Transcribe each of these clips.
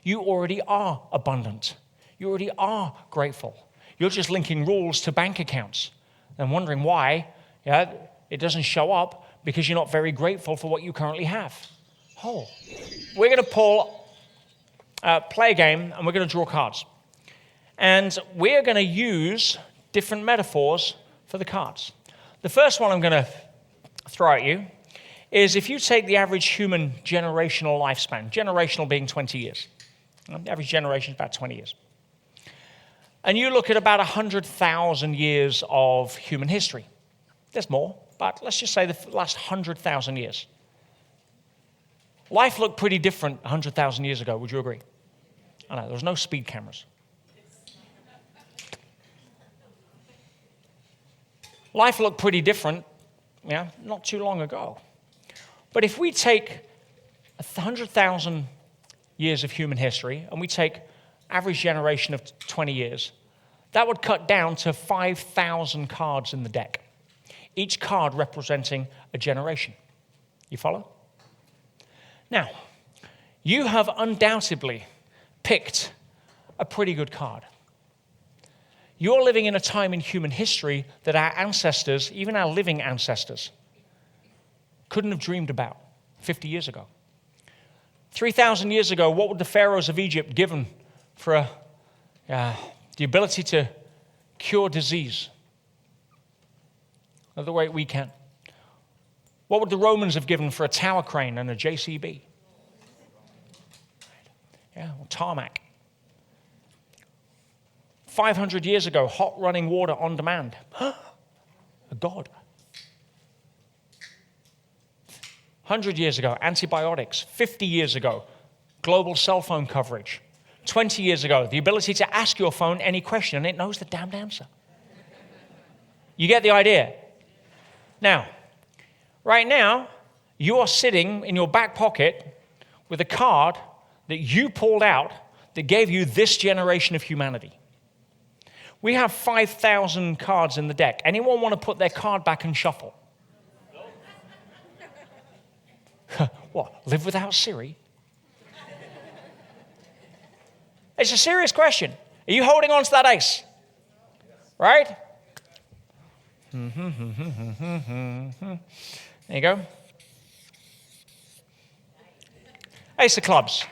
you already are abundant. You already are grateful. You're just linking rules to bank accounts and wondering why it doesn't show up because you're not very grateful for what you currently have. Oh, we're going to play a game, and we're going to draw cards. And we're going to use different metaphors for the cards. The first one I'm going to throw at you is if you take the average human generational lifespan, generational being 20 years. The average generation is about 20 years. And you look at about 100,000 years of human history. There's more, but let's just say the last 100,000 years. Life looked pretty different 100,000 years ago, would you agree? I know, there was no speed cameras. Life looked pretty different, not too long ago. But if we take 100,000 years of human history and we take average generation of 20 years, that would cut down to 5,000 cards in the deck, each card representing a generation. You follow? Now, you have undoubtedly picked a pretty good card. You're living in a time in human history that our ancestors, even our living ancestors, couldn't have dreamed about 50 years ago. 3,000 years ago, what would the pharaohs of Egypt given for the ability to cure disease the way we can? What would the Romans have given for a tower crane and a JCB? Or tarmac. 500 years ago, hot running water on demand. A god. 100 years ago, antibiotics. 50 years ago, global cell phone coverage. 20 years ago, the ability to ask your phone any question and it knows the damned answer. You get the idea? Now, right now, you are sitting in your back pocket with a card that you pulled out that gave you this generation of humanity. We have 5,000 cards in the deck. Anyone want to put their card back and shuffle? What, live without Siri? It's a serious question. Are you holding on to that ace? Right? There you go. Ace of clubs.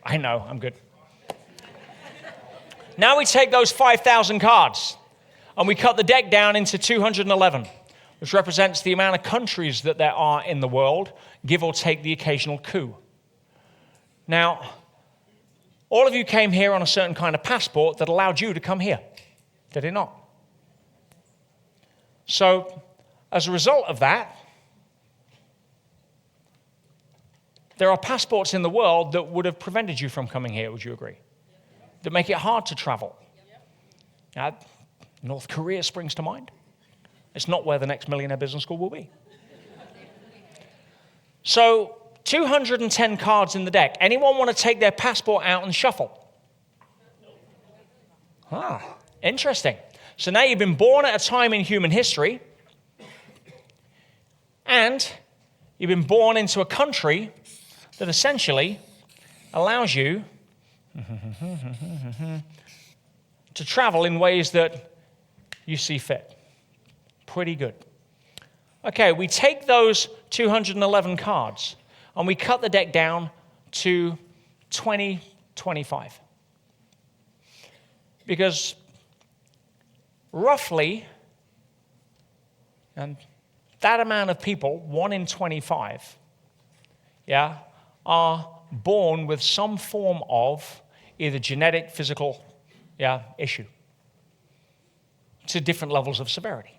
I know, I'm good. Now we take those 5,000 cards and we cut the deck down into 211, which represents the amount of countries that there are in the world, give or take the occasional coup. Now, all of you came here on a certain kind of passport that allowed you to come here, did it not? So, as a result of that, there are passports in the world that would have prevented you from coming here, would you agree? That make it hard to travel. North Korea springs to mind. It's not where the next Millionaire Business School will be. So, 210 cards in the deck. Anyone want to take their passport out and shuffle? Interesting. So now you've been born at a time in human history, and you've been born into a country that essentially allows you to travel in ways that you see fit. Pretty good. Okay, we take those 211 cards and we cut the deck down to 25. Because roughly, and that amount of people, 1 in 25, are born with some form of either genetic, physical, issue to different levels of severity.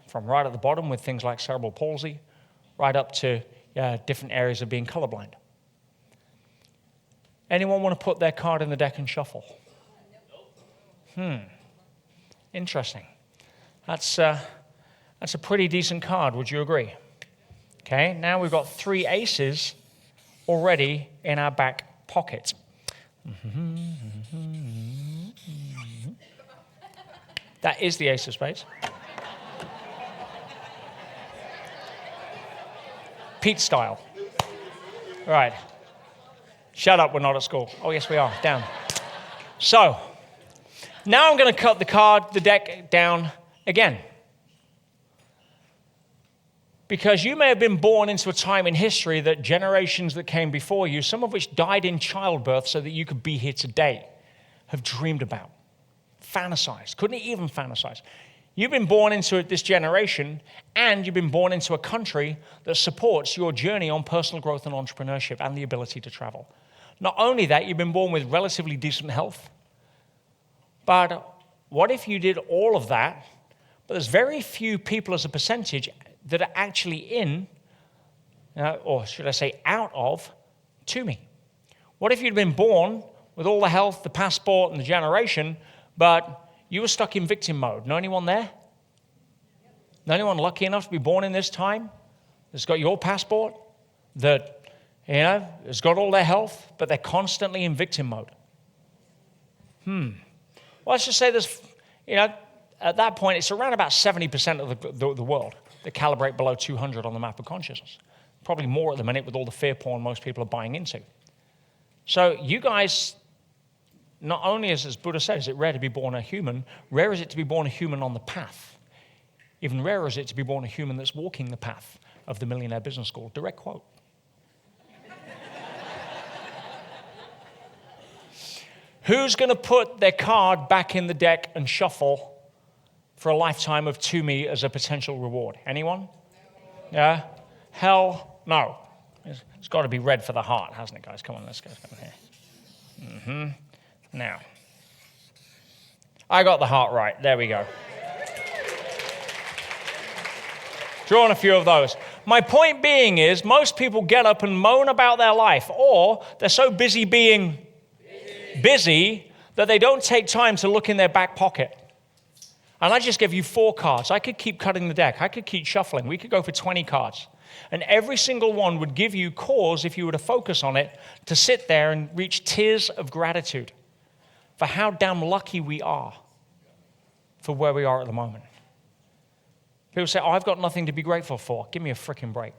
From right at the bottom with things like cerebral palsy, right up to different areas of being colorblind. Anyone want to put their card in the deck and shuffle? Interesting. That's a pretty decent card, would you agree? Okay, now we've got 3 aces already in our back pocket. That is the ace of spades. Pete style. Right. Shut up, we're not at school. Oh, yes, we are. Down. So, now I'm going to cut the deck down again. Because you may have been born into a time in history that generations that came before you, some of which died in childbirth so that you could be here today, have dreamed about, fantasized, couldn't even fantasize. You've been born into this generation, and you've been born into a country that supports your journey on personal growth and entrepreneurship and the ability to travel. Not only that, you've been born with relatively decent health, but what if you did all of that, but there's very few people as a percentage that are actually in, or should I say out of, Toomey? What if you'd been born with all the health, the passport, and the generation, but you were stuck in victim mode? Know anyone there? Know anyone lucky enough to be born in this time that's got your passport, that has got all their health, but they're constantly in victim mode? Well, let's just say there's, at that point, it's around about 70% of the world that calibrate below 200 on the map of consciousness. Probably more at the minute with all the fear porn most people are buying into. So you guys, not only as Buddha said, is it rare to be born a human, rare is it to be born a human on the path. Even rarer is it to be born a human that's walking the path of the Millionaire Business School. Direct quote. Who's going to put their card back in the deck and shuffle for a lifetime of Toomey as a potential reward? Anyone? Yeah? Hell no. It's got to be red for the heart, hasn't it, guys? Come on, let's go here. Now, I got the heart right. There we go. Drawing a few of those. My point being is most people get up and moan about their life, or they're so busy being busy that they don't take time to look in their back pocket. And I just gave you 4 cards. I could keep cutting the deck. I could keep shuffling. We could go for 20 cards. And every single one would give you cause, if you were to focus on it, to sit there and reach tears of gratitude for how damn lucky we are for where we are at the moment. People say, I've got nothing to be grateful for. Give me a freaking break.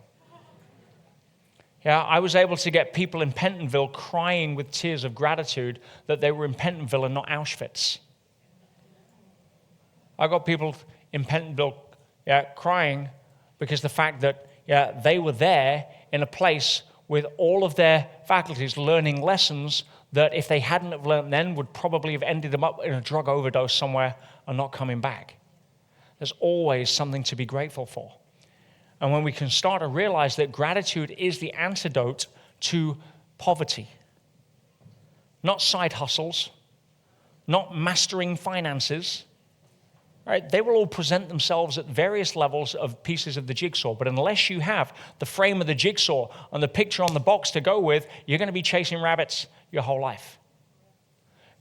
Yeah, I was able to get people in Pentonville crying with tears of gratitude that they were in Pentonville and not Auschwitz. I got people in Pentonville crying because the fact that they were there in a place with all of their faculties learning lessons that if they hadn't have learned then would probably have ended them up in a drug overdose somewhere and not coming back. There's always something to be grateful for. And when we can start to realize that gratitude is the antidote to poverty, not side hustles, not mastering finances, right? They will all present themselves at various levels of pieces of the jigsaw, but unless you have the frame of the jigsaw and the picture on the box to go with, you're going to be chasing rabbits your whole life.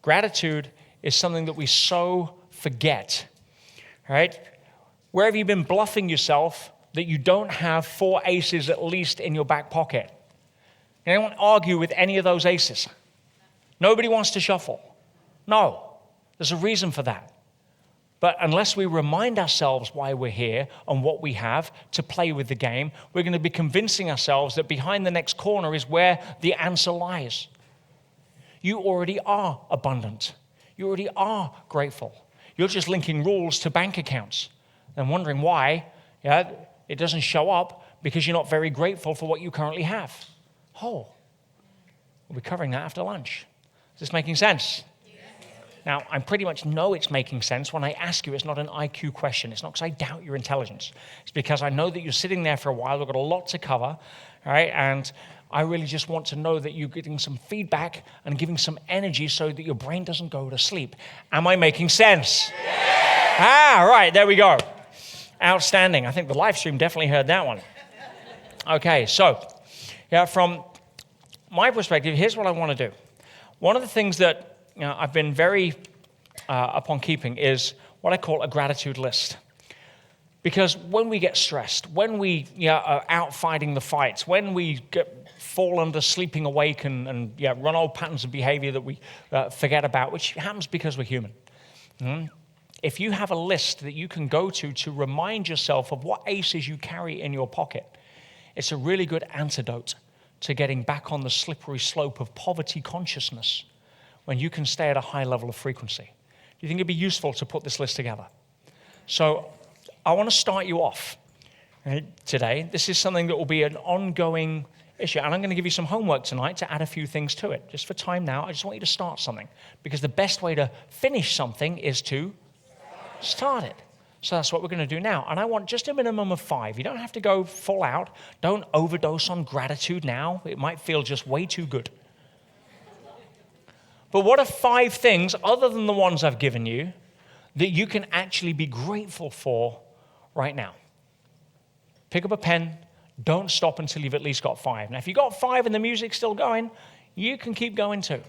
Gratitude is something that we so forget, right? Where have you been bluffing yourself that you don't have 4 aces at least in your back pocket? Anyone argue with any of those aces? Nobody wants to shuffle. No, there's a reason for that. But unless we remind ourselves why we're here and what we have to play with the game, we're going to be convincing ourselves that behind the next corner is where the answer lies. You already are abundant. You already are grateful. You're just linking rules to bank accounts and wondering why it doesn't show up because you're not very grateful for what you currently have. Oh, we'll be covering that after lunch. Is this making sense? Now, I pretty much know it's making sense when I ask you. It's not an IQ question. It's not because I doubt your intelligence. It's because I know that you're sitting there for a while. We've got a lot to cover, all right? And I really just want to know that you're getting some feedback and giving some energy so that your brain doesn't go to sleep. Am I making sense? Yeah. Right, there we go. Outstanding. I think the live stream definitely heard that one. Okay, so from my perspective, here's what I want to do. One of the things that I've been very upon keeping is what I call a gratitude list. Because when we get stressed, when we are out fighting the fights, when we fall under sleeping awake and run old patterns of behavior that we forget about, which happens because we're human. If you have a list that you can go to remind yourself of what aces you carry in your pocket, it's a really good antidote to getting back on the slippery slope of poverty consciousness when you can stay at a high level of frequency? Do you think it'd be useful to put this list together? So I want to start you off today. This is something that will be an ongoing issue. And I'm going to give you some homework tonight to add a few things to it. Just for time now, I just want you to start something. Because the best way to finish something is to start it. So that's what we're going to do now. And I want just a minimum of 5. You don't have to go full out. Don't overdose on gratitude now. It might feel just way too good. But what are 5 things, other than the ones I've given you, that you can actually be grateful for right now? Pick up a pen. Don't stop until you've at least got 5. Now, if you've got 5 and the music's still going, you can keep going too.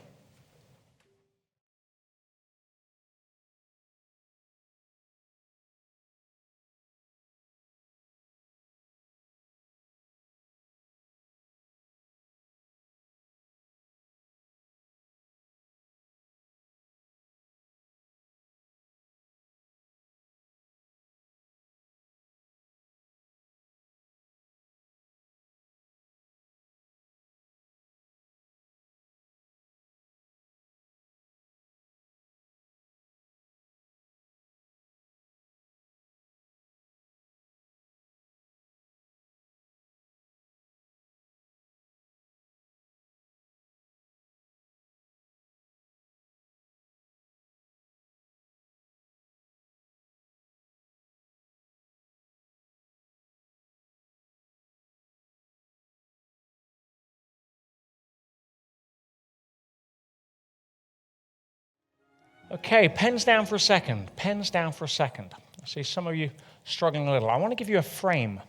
Okay, pens down for a second. Pens down for a second. I see some of you struggling a little. I want to give you a frame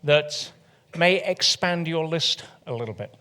that may expand your list a little bit.